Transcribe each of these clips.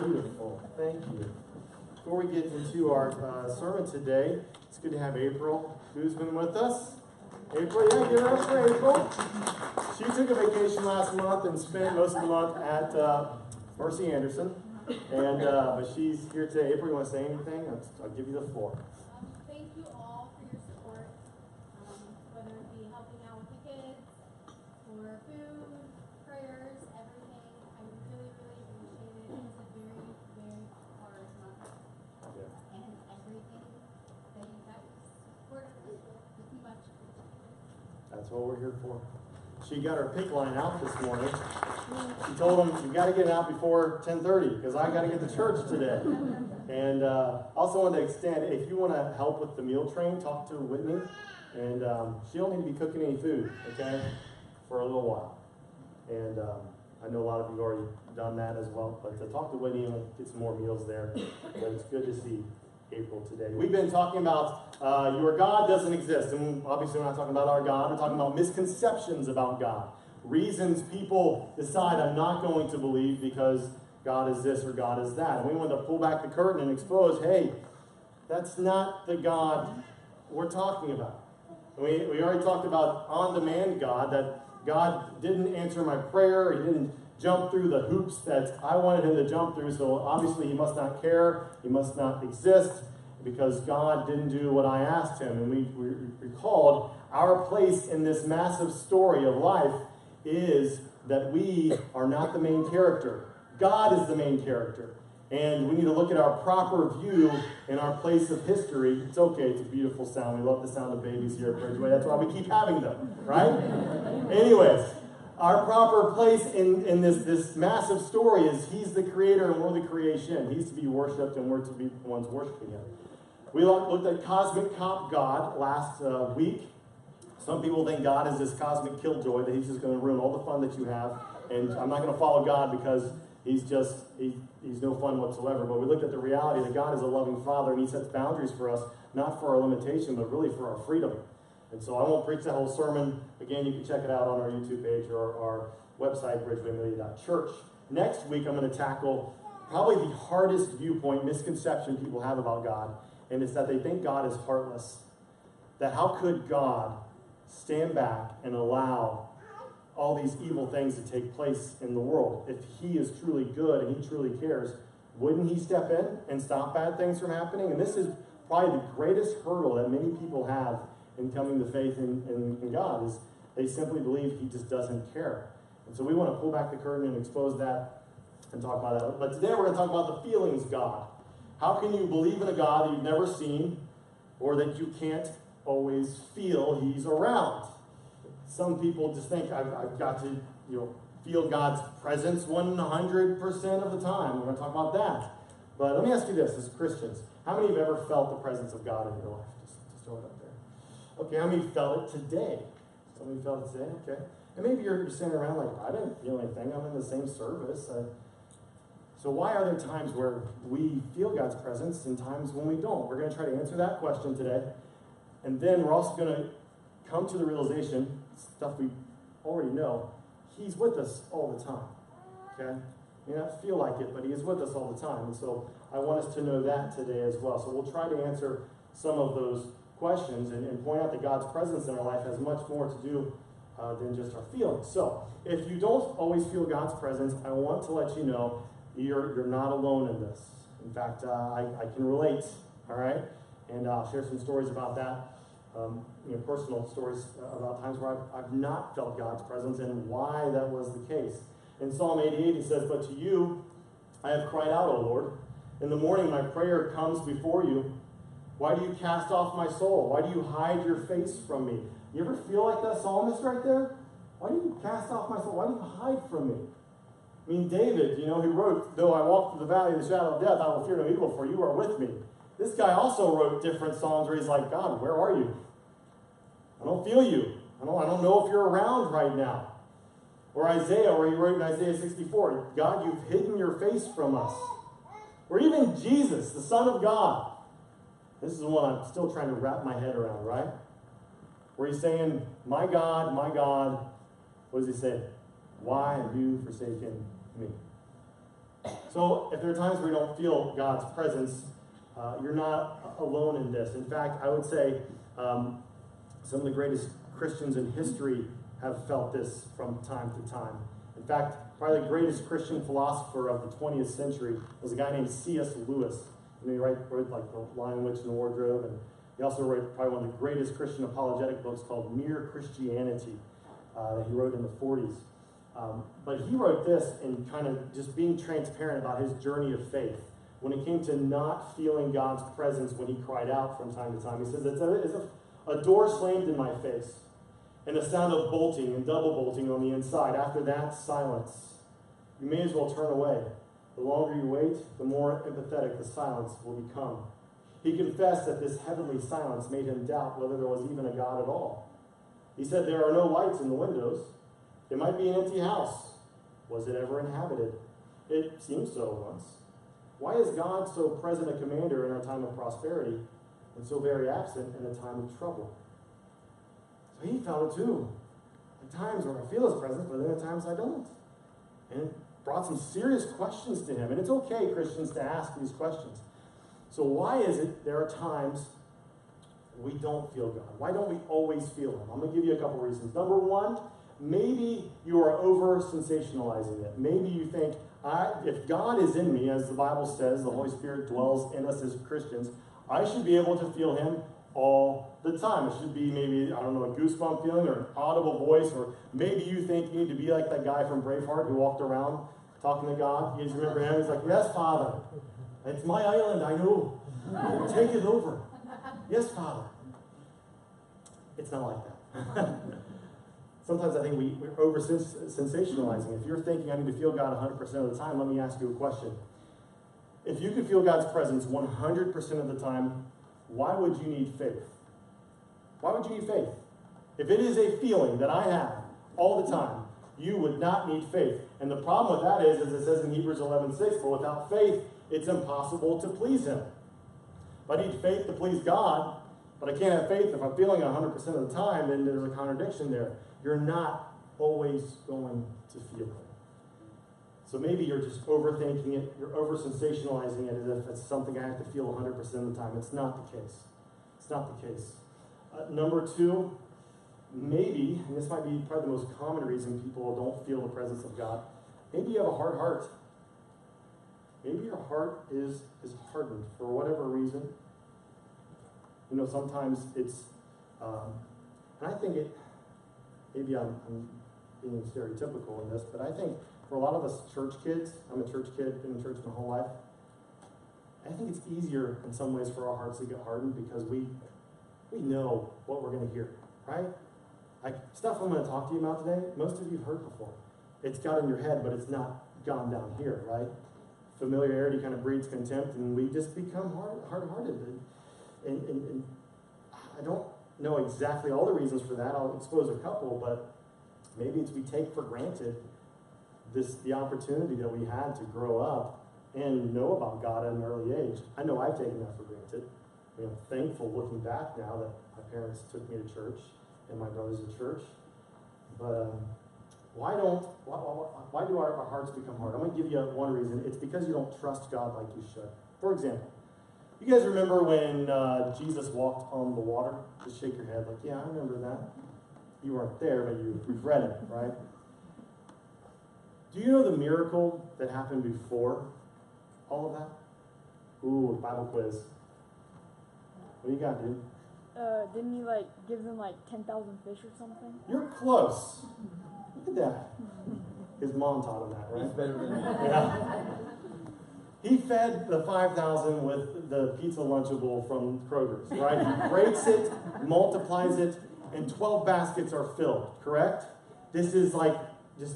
Beautiful. Thank you. Before we get into our sermon today, it's good to have April. Who's been with us? April, yeah, give it up for April. She took a vacation last month and spent most of the month at Mercy Anderson. And but she's here today. April, you want to say anything? I'll give you the floor. Thank you all for your support, whether it be helping out with the kids, or food, prayers, everything. I really, really appreciate it. It's a very, very hard month. Yeah. And everything that you guys support is much appreciated. That's what we're here for. She got her pick line out this morning. She told them, you got to get it out before 10:30 because I got to get to church today. And also wanted to extend, if you want to help with the meal train, talk to Whitney. And she don't need to be cooking any food, okay, for a little while. And I know a lot of you have already done that as well. But talk to Whitney and get some more meals there. But it's good to see April today. We've been talking about your God doesn't exist. And obviously we're not talking about our God. We're talking about misconceptions about God. Reasons people decide I'm not going to believe because God is this or God is that. And we want to pull back the curtain and expose, hey, that's not the God we're talking about. We already talked about on-demand God, that God didn't answer my prayer. He didn't jump through the hoops that I wanted him to jump through. So obviously he must not care. He must not exist because God didn't do what I asked him. And we recalled our place in this massive story of life is that we are not the main character. God is the main character. And we need to look at our proper view in our place of history. It's okay. It's a beautiful sound. We love the sound of babies here at Bridgeway. That's why we keep having them, right? Anyways, our proper place in this massive story is he's the creator and we're the creation. He's to be worshipped and we're to be the ones worshiping him. We looked at cosmic cop God last week. Some people think God is this cosmic killjoy, that he's just going to ruin all the fun that you have. And I'm not going to follow God because he's no fun whatsoever. But we looked at the reality that God is a loving Father and he sets boundaries for us, not for our limitation, but really for our freedom. And so I won't preach that whole sermon. Again, you can check it out on our YouTube page or our website, bridgewaymedia.church. Next week, I'm going to tackle probably the hardest viewpoint, misconception people have about God, and it's that they think God is heartless. That how could God stand back and allow all these evil things to take place in the world? If he is truly good and he truly cares, wouldn't he step in and stop bad things from happening? And this is probably the greatest hurdle that many people have in coming to faith in God, is they simply believe he just doesn't care. And so we want to pull back the curtain and expose that and talk about that. But today we're going to talk about the feelings God. How can you believe in a God that you've never seen or that you can't always feel he's around? Some people just think I've got to feel God's presence 100% of the time. We're going to talk about that. But let me ask you this, as Christians, how many of you have ever felt the presence of God in your life? Just throw it up there. Okay, how many felt it today? Somebody felt it today? Okay. And maybe you're sitting around like, I didn't feel anything. I'm in the same service. So why are there times where we feel God's presence and times when we don't? We're going to try to answer that question today. And then we're also going to come to the realization, stuff we already know, he's with us all the time. Okay? You may not feel like it, but he is with us all the time. And so I want us to know that today as well. So we'll try to answer some of those questions and point out that God's presence in our life has much more to do than just our feelings. So if you don't always feel God's presence, I want to let you know you're not alone in this. In fact, I can relate, all right? And I'll share some stories about that. Personal stories about times where I've not felt God's presence and why that was the case. In Psalm 88, it says, "But to you I have cried out, O Lord. In the morning my prayer comes before you. Why do you cast off my soul? Why do you hide your face from me?" You ever feel like that psalmist right there? Why do you cast off my soul? Why do you hide from me? I mean, David, he wrote, "Though I walk through the valley of the shadow of death, I will fear no evil, for you are with me." This guy also wrote different psalms where he's like, "God, where are you? I don't feel you. I don't know if you're around right now." Or Isaiah, where he wrote in Isaiah 64, "God, you've hidden your face from us." Or even Jesus, the Son of God. This is the one I'm still trying to wrap my head around, right? Where he's saying, my God, what does he say? Why have you forsaken me?" So if there are times where you don't feel God's presence, you're not alone in this. In fact, I would say some of the greatest Christians in history have felt this from time to time. In fact, probably the greatest Christian philosopher of the 20th century was a guy named C.S. Lewis. You know, he wrote like The Lion, Witch, and the Wardrobe, and he also wrote probably one of the greatest Christian apologetic books called Mere Christianity that he wrote in the 40s. But he wrote this in kind of just being transparent about his journey of faith. When it came to not feeling God's presence when he cried out from time to time, he says, it's a door slammed in my face, and a sound of bolting and double bolting on the inside. After that, silence. You may as well turn away. The longer you wait, the more empathetic the silence will become. He confessed that this heavenly silence made him doubt whether there was even a God at all. He said, there are no lights in the windows. It might be an empty house. Was it ever inhabited? It seemed so once. Why is God so present a commander in our time of prosperity and so very absent in a time of trouble? So he felt it too. At times when I feel his presence, but then at times I don't. And it brought some serious questions to him. And it's okay, Christians, to ask these questions. So why is it there are times we don't feel God? Why don't we always feel him? I'm going to give you a couple reasons. Number one, maybe you are over-sensationalizing it. Maybe you think, if God is in me, as the Bible says, the Holy Spirit dwells in us as Christians, I should be able to feel him all the time. It should be maybe, I don't know, a goosebump feeling or an audible voice, or maybe you think you need to be like that guy from Braveheart who walked around talking to God. You guys remember him? He's like, yes, Father. It's my island, I know. Take it over. Yes, Father. It's not like that. Sometimes I think we're over-sensationalizing. If you're thinking I need to feel God 100% of the time, let me ask you a question. If you could feel God's presence 100% of the time, why would you need faith? Why would you need faith? If it is a feeling that I have all the time, you would not need faith. And the problem with that is, as it says in Hebrews 11:6, for without faith, it's impossible to please him. If I need faith to please God, but I can't have faith if I'm feeling 100% of the time, then there's a contradiction there. You're not always going to feel it. So maybe you're just overthinking it, you're over-sensationalizing it as if it's something I have to feel 100% of the time. It's not the case. It's not the case. Number two, maybe, and this might be probably the most common reason people don't feel the presence of God, maybe you have a hard heart. Maybe your heart is hardened for whatever reason. You know, sometimes it's, and I think maybe I'm being stereotypical in this, but I think for a lot of us church kids, I'm a church kid, been in church my whole life, I think it's easier in some ways for our hearts to get hardened because we know what we're going to hear, right? Like stuff I'm going to talk to you about today, most of you have heard before. It's got in your head, but it's not gone down here, right? Familiarity kind of breeds contempt, and we just become hard-hearted. And I don't know exactly all the reasons for that. I'll expose a couple, but maybe it's we take for granted the opportunity that we had to grow up and know about God at an early age. I know I've taken that for granted. I'm thankful looking back now that my parents took me to church and my brothers to church. But why do our hearts become hard? I'm going to give you one reason. It's because you don't trust God like you should. For example, you guys remember when Jesus walked on the water? Just shake your head like, yeah, I remember that. You weren't there, but you've read it, right? Do you know the miracle that happened before all of that? Ooh, Bible quiz. What do you got, dude? Didn't he give them 10,000 fish or something? You're close. Look at that. His mom taught him that, right? He's better than me. Yeah. He fed the 5,000 with the pizza Lunchable from Kroger's, right? He breaks it, multiplies it, and 12 baskets are filled, correct? This is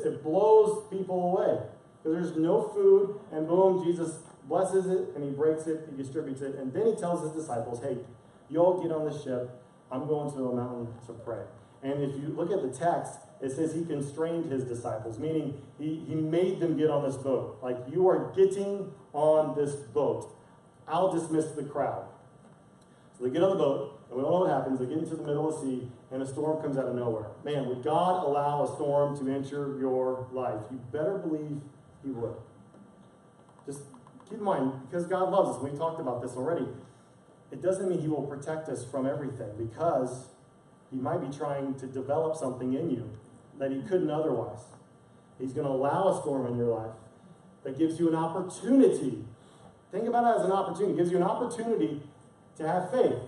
it blows people away. Because there's no food, and boom, Jesus blesses it, and he breaks it, he distributes it, and then he tells his disciples, hey, you all get on the ship, I'm going to a mountain to pray. And if you look at the text, it says he constrained his disciples, meaning he made them get on this boat. Like, you are getting on this boat. I'll dismiss the crowd. So they get on the boat, and we all know what happens. They get into the middle of the sea, and a storm comes out of nowhere. Man, would God allow a storm to enter your life? You better believe he would. keep in mind, because God loves us, and we talked about this already, it doesn't mean he will protect us from everything, because he might be trying to develop something in you that he couldn't otherwise. He's going to allow a storm in your life that gives you an opportunity. Think about it as an opportunity. It gives you an opportunity to have faith.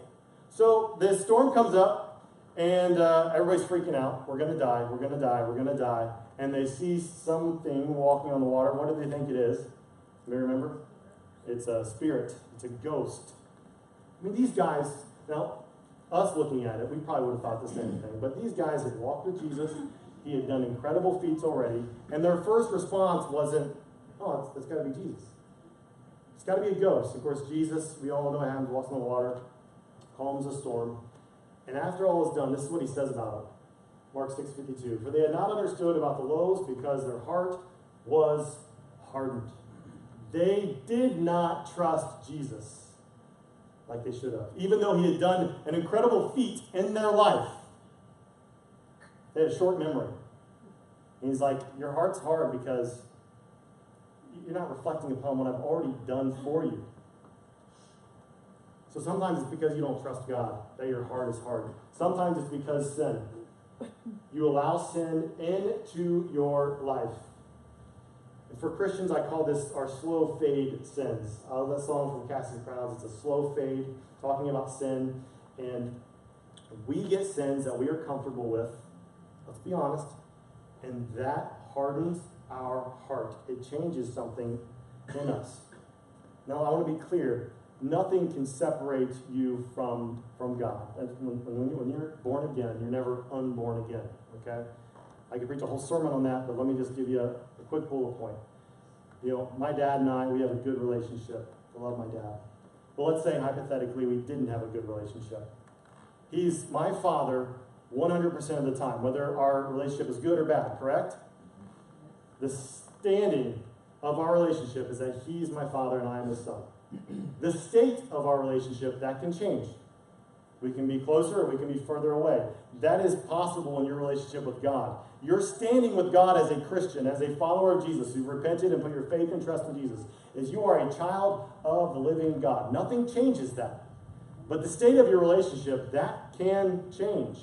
So this storm comes up, and everybody's freaking out. We're going to die. We're going to die. We're going to die. And they see something walking on the water. What do they think it is? You remember? It's a spirit. It's a ghost. I mean, these guys, now, us looking at it, we probably would have thought the same thing. But these guys had walked with Jesus. He had done incredible feats already. And their first response wasn't, oh, it's got to be Jesus. It's got to be a ghost. Of course, Jesus, we all know what happens, walks on the water, calms the storm. And after all is done, this is what he says about it. Mark 6:52. For they had not understood about the loaves because their heart was hardened. They did not trust Jesus like they should have, even though he had done an incredible feat in their life. They had a short memory. And he's like, your heart's hard because you're not reflecting upon what I've already done for you. So sometimes it's because you don't trust God that your heart is hard. Sometimes it's because sin. You allow sin into your life. And for Christians, I call this our slow fade sins. That song from Casting Crowds, it's a slow fade, talking about sin. And we get sins that we are comfortable with, let's be honest, and that hardens our heart. It changes something in us. Now, I want to be clear. Nothing can separate you from God. When you're born again, you're never unborn again, okay? I could preach a whole sermon on that, but let me just give you a quick bullet point. You know, my dad and I, we have a good relationship. I love my dad. But let's say, hypothetically, we didn't have a good relationship. He's my father 100% of the time, whether our relationship is good or bad, correct? The standing of our relationship is that he's my father and I am his son. The state of our relationship, that can change. We can be closer or we can be further away. That is possible in your relationship with God. Your standing with God as a Christian, as a follower of Jesus, who've repented and put your faith and trust in Jesus, is you are a child of the living God. Nothing changes that. But the state of your relationship, that can change.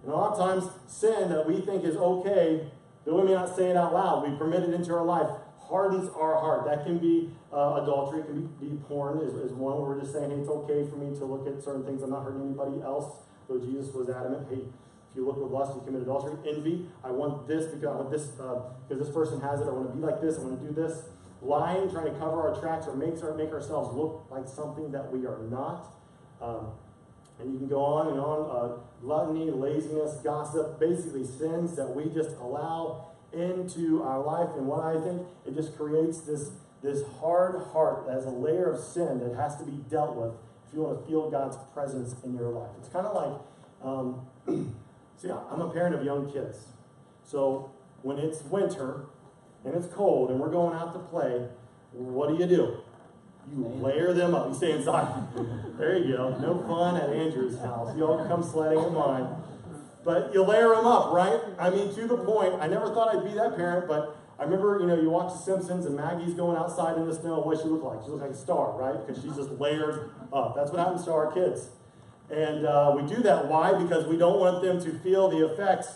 And a lot of times, sin that we think is okay, though we may not say it out loud, we permit it into our life, hardens our heart. That can be adultery, it can be porn, is one where we're just saying, hey, it's okay for me to look at certain things. I'm not hurting anybody else. Though Jesus was adamant, hey, if you look with lust, you commit adultery. Envy, I want this because I want this because this person has it. I want to be like this. I want to do this. Lying, trying to cover our tracks or make ourselves look like something that we are not. And you can go on and on. Gluttony, laziness, gossip, basically sins that we just allow into our life. And what I think, it just creates this hard heart as a layer of sin that has to be dealt with if you want to feel God's presence in your life. It's kind of like, see, I'm a parent of young kids. So when it's winter and it's cold and we're going out to play, what do? You layer them up. You stay inside. There you go. No fun at Andrew's house. You all come sledding at mine. But you layer them up, right? I mean, to the point, I never thought I'd be that parent, but I remember, you watch The Simpsons and Maggie's going outside in the snow. What she look like? She looks like a star, right? Because she's just layered up. That's what happens to our kids. And we do that. Why? Because we don't want them to feel the effects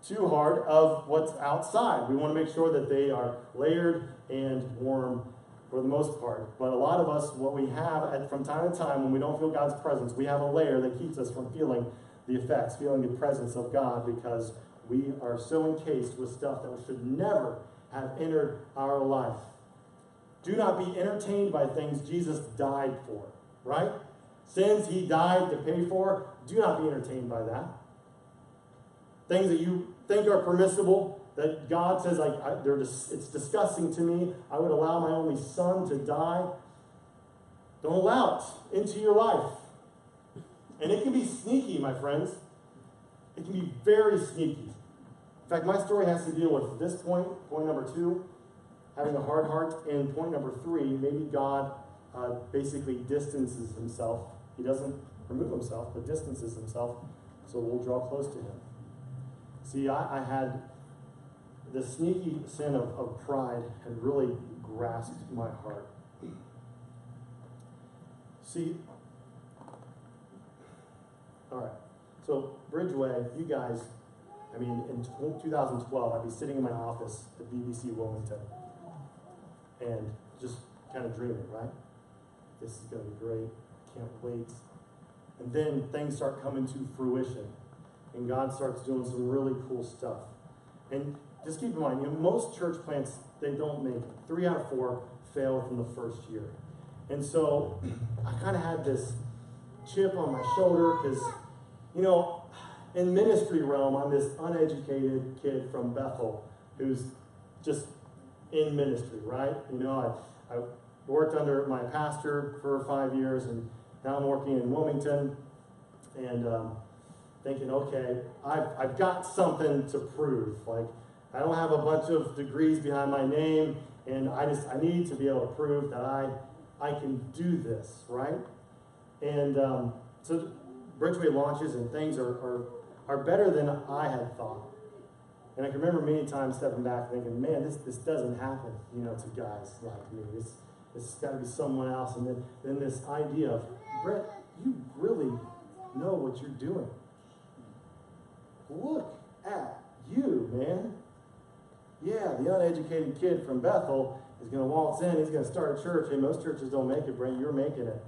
too hard of what's outside. We want to make sure that they are layered and warm for the most part. But a lot of us, what we have from time to time when we don't feel God's presence, we have a layer that keeps us from feeling the effects, feeling the presence of God, because we are so encased with stuff that should never have entered our life. Do not be entertained by things Jesus died for, right? Sins he died to pay for, do not be entertained by that. Things that you think are permissible, that God says, it's disgusting to me, I would allow my only son to die. Don't allow it into your life. And it can be sneaky, my friends. It can be very sneaky. In fact, my story has to deal with this point number 2, having a hard heart, and point number 3, maybe God basically distances himself. He doesn't remove himself, but distances himself, so we'll draw close to him. See, I had the sneaky sin of pride had really grasped my heart. See, all right. So Bridgeway, you guys, I mean, in 2012, I'd be sitting in my office at BBC Wilmington and just kind of dreaming, right? This is going to be great. Can't wait. And then things start coming to fruition, and God starts doing some really cool stuff. And just keep in mind, most church plants, they don't make it. 3 out of 4 fail within the first year. And so I kind of had this chip on my shoulder because, in ministry realm, I'm this uneducated kid from Bethel who's just in ministry, right? I worked under my pastor for 5 years, and now I'm working in Wilmington, and thinking, okay, I've got something to prove. Like, I don't have a bunch of degrees behind my name, and I need to be able to prove that I can do this, right? And so Bridgeway launches, and things are better than I had thought. And I can remember many times stepping back thinking, man, this doesn't happen, to guys like me. This has got to be someone else. And then this idea of, Brent, you really know what you're doing. Look at you, man. Yeah, the uneducated kid from Bethel is going to waltz in. He's going to start a church. Hey, most churches don't make it, Brent. You're making it.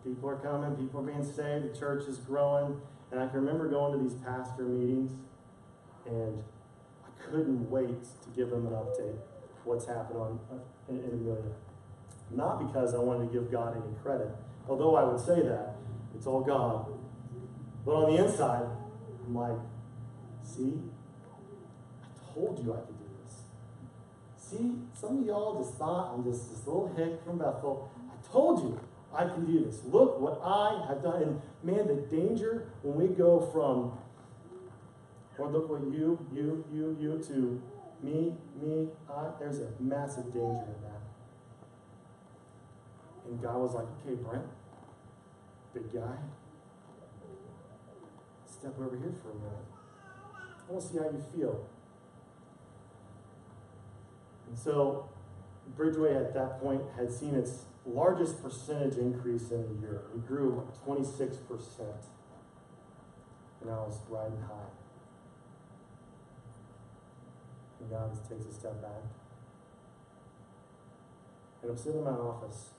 People are coming. People are being saved. The church is growing. And I can remember going to these pastor meetings, and I couldn't wait to give them an update of what's happened in Amelia. Not because I wanted to give God any credit, although I would say that. It's all God. But on the inside, I'm like, see? I told you I could do this. See? Some of y'all just thought I'm just this little hick from Bethel. I told you I can do this. Look what I have done. And man, the danger when we go from, or look what you, to me, I, there's a massive danger in that. And God was like, okay, Brent, big guy, step over here for a minute. I want to see how you feel. And so Bridgeway at that point had seen its largest percentage increase in a year. We grew 26%. And I was riding high. And God takes a step back. And I'm sitting in my office.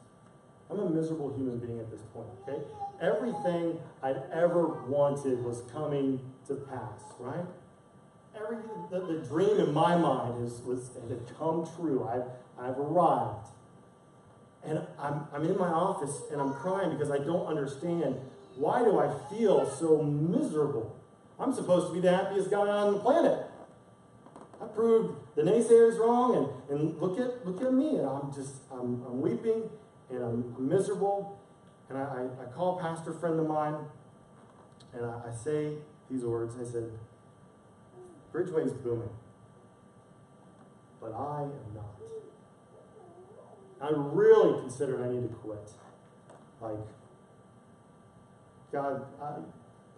I'm a miserable human being at this point, okay? Everything I'd ever wanted was coming to pass, right? The dream in my mind had come true. I've arrived. And I'm in my office and I'm crying because I don't understand, why do I feel so miserable? I'm supposed to be the happiest guy on the planet. I proved the naysayers wrong, and look at me, and I'm weeping and I'm miserable. And I call a pastor friend of mine and I say these words. I said, Bridgeway's booming, but I am not. I really considered I need to quit. Like, God,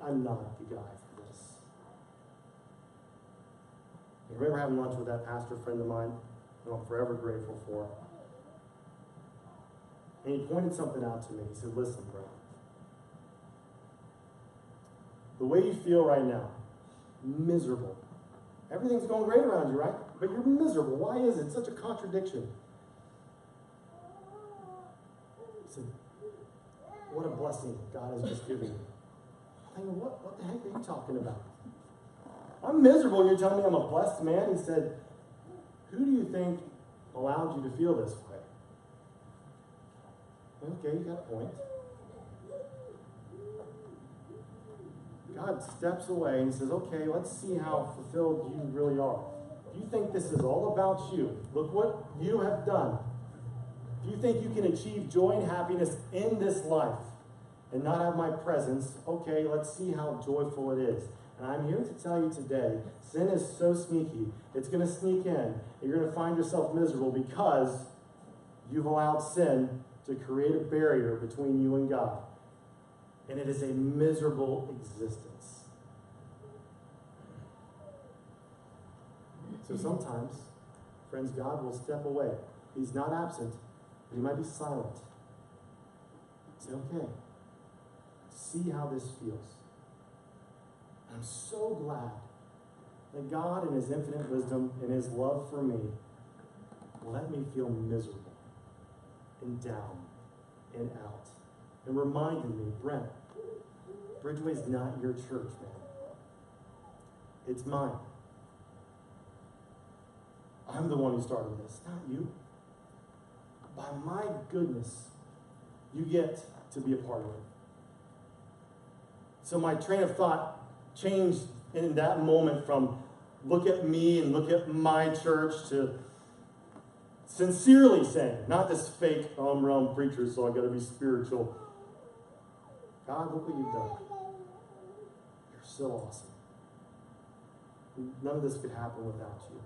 I'm not the guy for this. I remember having lunch with that pastor friend of mine, who I'm forever grateful for. And he pointed something out to me. He said, listen, bro. The way you feel right now, miserable. Everything's going great around you, right? But you're miserable. Why is it such a contradiction? He said, what a blessing God has just given you. I mean, what the heck are you talking about? I'm miserable and you're telling me I'm a blessed man? He said, who do you think allowed you to feel this way? Okay, you got a point. God steps away and says, okay, let's see how fulfilled you really are. If you think this is all about you, look what you have done. If you think you can achieve joy and happiness in this life and not have my presence, okay, let's see how joyful it is. And I'm here to tell you today, sin is so sneaky. It's going to sneak in. And you're going to find yourself miserable because you've allowed sin to create a barrier between you and God. And it is a miserable existence. So sometimes, friends, God will step away. He's not absent, but he might be silent. I said, okay, see how this feels. And I'm so glad that God, in his infinite wisdom and his love for me, let me feel miserable and down and out. And reminded me, Brent, Bridgeway's not your church, man. It's mine. I'm the one who started this, not you. By my goodness, you get to be a part of it. So my train of thought changed in that moment from look at me and look at my church to sincerely saying, not this fake, I'm realm preacher, so I got to be spiritual. God, look what you've done. You're so awesome. None of this could happen without you.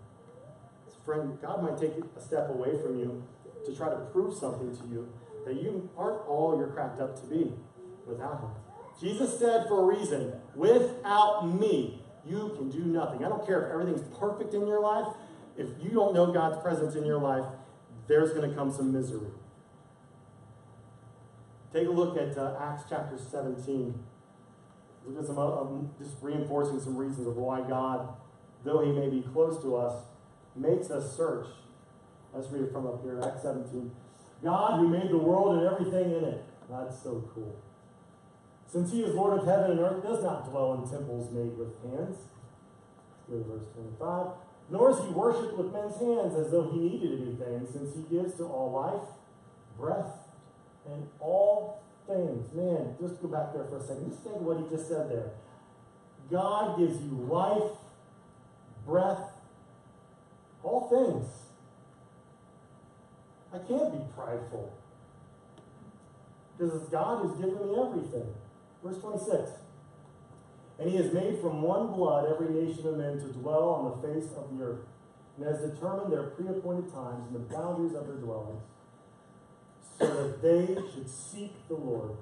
Friend, God might take a step away from you to try to prove something to you that you aren't all you're cracked up to be without him. Jesus said for a reason, without me, you can do nothing. I don't care if everything's perfect in your life. If you don't know God's presence in your life, there's going to come some misery. Take a look at Acts chapter 17. Look at some just reinforcing some reasons of why God, though he may be close to us, makes us search. Let's read it from up here, Acts 17. God who made the world and everything in it. That's so cool. Since he is Lord of heaven and earth, does not dwell in temples made with hands. Let's go to verse 25. Nor is he worshipped with men's hands as though he needed anything, since he gives to all life, breath, and all things. Man, just go back there for a second. Just think of what he just said there. God gives you life, breath, all things. I can't be prideful. Because it's God who's given me everything. Verse 26. And he has made from one blood every nation of men to dwell on the face of the earth, and has determined their pre-appointed times and the boundaries of their dwellings, so that they should seek the Lord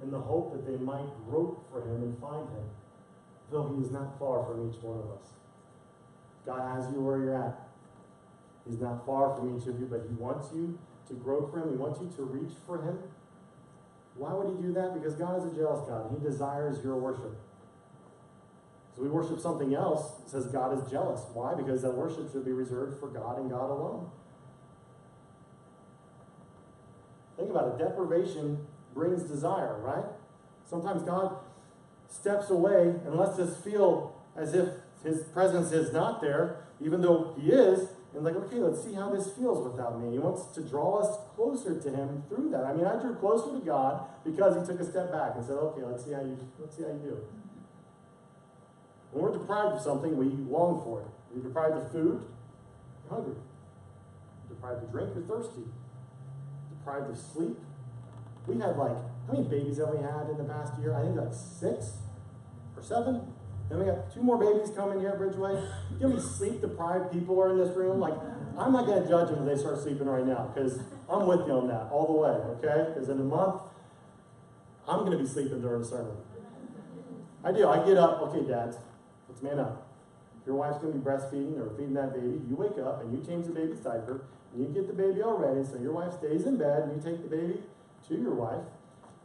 in the hope that they might grope for him and find him, though he is not far from each one of us. God has you where you're at. He's not far from each of you, but he wants you to grope for him. He wants you to reach for him. Why would he do that? Because God is a jealous God. He desires your worship. So we worship something else. It says God is jealous. Why? Because that worship should be reserved for God and God alone. Think about it. Deprivation brings desire, right? Sometimes God steps away and lets us feel as if his presence is not there, even though he is. And like, okay, let's see how this feels without me. He wants to draw us closer to him through that. I mean, I drew closer to God because he took a step back and said, okay, let's see how you do. When we're deprived of something, we long for it. You're deprived of food, you're hungry. You're deprived of drink, you're thirsty. Deprived of sleep. We had how many babies have we had in the past year? I think 6 or 7. Then we got 2 more babies coming here at Bridgeway. You know how many sleep-deprived people are in this room? I'm not going to judge them if they start sleeping right now, because I'm with you on that all the way, okay? Because in a month, I'm going to be sleeping during the sermon. I do. I get up. Okay, dads, let's man up. If your wife's going to be breastfeeding or feeding that baby, you wake up and you change the baby's diaper, and you get the baby all ready, so your wife stays in bed, and you take the baby to your wife,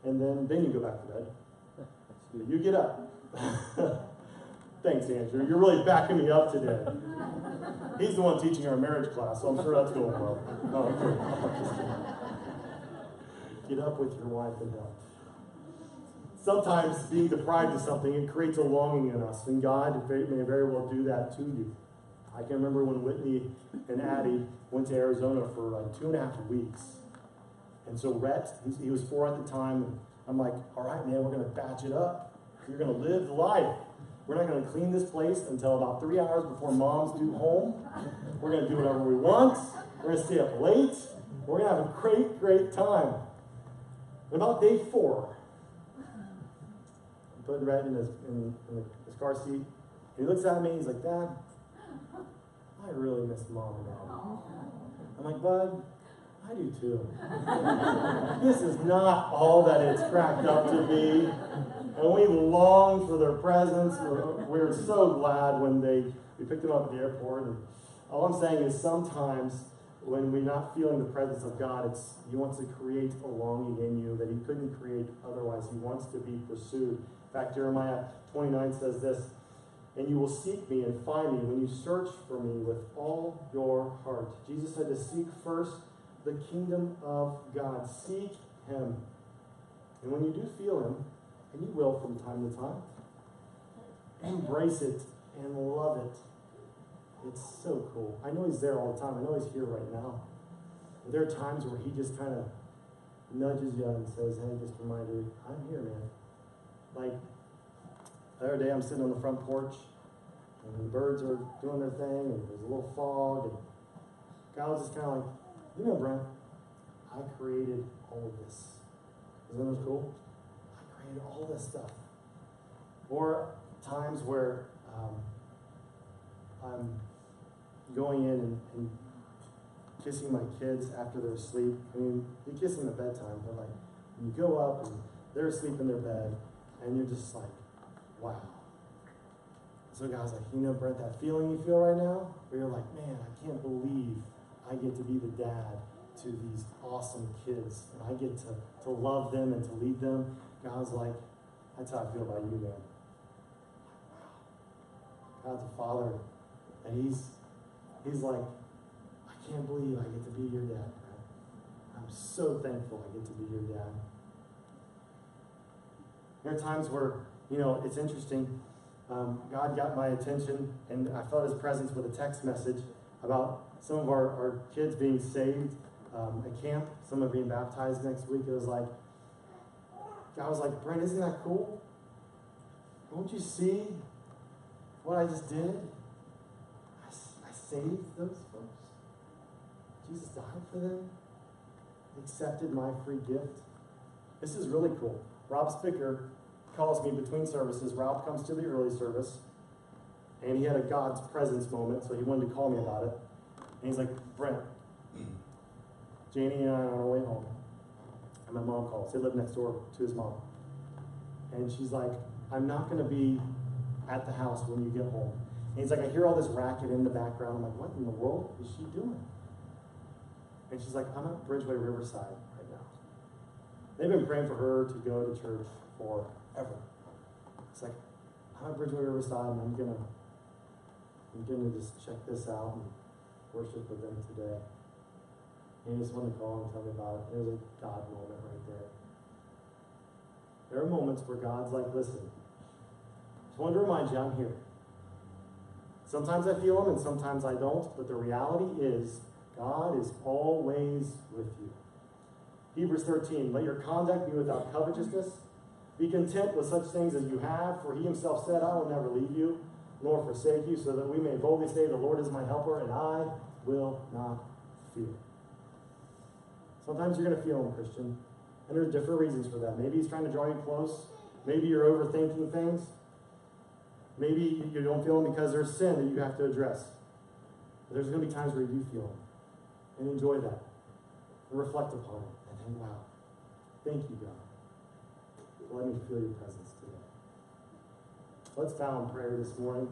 and then you go back to bed. You get up. Thanks, Andrew. You're really backing me up today. He's the one teaching our marriage class, so I'm sure that's going well. No, get up with your wife and help. Sometimes being deprived of something, it creates a longing in us, and God may very well do that to you. I can remember when Whitney and Addie went to Arizona for 2.5 weeks. And so Rhett, he was 4 at the time, and I'm like, all right, man, we're going to batch it up. You're going to live the life. We're not going to clean this place until about 3 hours before mom's due home. We're going to do whatever we want. We're going to stay up late. We're going to have a great, great time. And about day 4, I'm putting Red in his car seat. And he looks at me. He's like, Dad, I really miss Mom and Dad. I'm like, Bud, I do too. This is not all that it's cracked up to be. And we long for their presence. We're so glad when we picked them up at the airport. And all I'm saying is sometimes when we're not feeling the presence of God, He wants to create a longing in you that He couldn't create otherwise. He wants to be pursued. In fact, Jeremiah 29 says this, "And you will seek me and find me when you search for me with all your heart." Jesus said to seek first the kingdom of God. Seek Him. And when you do feel Him, and you will from time to time, embrace it and love it. It's so cool. I know He's there all the time. I know He's here right now. But there are times where He just kind of nudges you and says, "Hey, just remind you, I'm here, man." Like, the other day I'm sitting on the front porch, and the birds are doing their thing, and there's a little fog, and God was just kind of like, "You know, Brent, I created all of this." Isn't that cool? I created all this stuff. Or times where I'm going in and kissing my kids after they're asleep. I mean, you kiss them at bedtime, but like, when you go up and they're asleep in their bed, and you're just like, wow. So God's like, you know, Brent, that feeling you feel right now, where you're like, man, I can't believe I get to be the dad to these awesome kids, and I get to love them and to lead them. God's like, that's how I feel about you, man. God's a father, and he's like, I can't believe I get to be your dad, Brent. I'm so thankful I get to be your dad. There are times where, you know, it's interesting. God got my attention, and I felt His presence with a text message about some of our kids being saved at camp. Some are being baptized next week. It was like, God was like, Brent, isn't that cool? Don't you see what I just did? I saved those folks. Jesus died for them. He accepted my free gift. This is really cool. Rob Spicker calls me between services. Rob comes to the early service, and he had a God's presence moment, so he wanted to call me about it. And he's like, Brent, Janie and I are on our way home, and my mom calls. They live next door to his mom. And she's like, I'm not going to be at the house when you get home. And he's like, I hear all this racket in the background. I'm like, what in the world is she doing? And she's like, I'm at Bridgeway Riverside right now. They've been praying for her to go to church forever. It's like, I'm at Bridgeway Riverside, and I'm gonna just check this out and worship with them today. And he just wanted to call and tell me about it. There's a God moment right there. There are moments where God's like, listen, just wanted to remind you, I'm here. Sometimes I feel Him and sometimes I don't, but the reality is God is always with you. Hebrews 13, let your conduct be without covetousness. Be content with such things as you have, for He Himself said, I will never leave you, nor forsake you, so that we may boldly say, the Lord is my helper, and I will not fear. Sometimes you're going to feel Him, Christian, and there's different reasons for that. Maybe He's trying to draw you close. Maybe you're overthinking things. Maybe you don't feel Him because there's sin that you have to address. But there's going to be times where you do feel Him. And enjoy that. And reflect upon it. And think, wow, thank you, God. Let me feel your presence today. Let's bow in prayer this morning.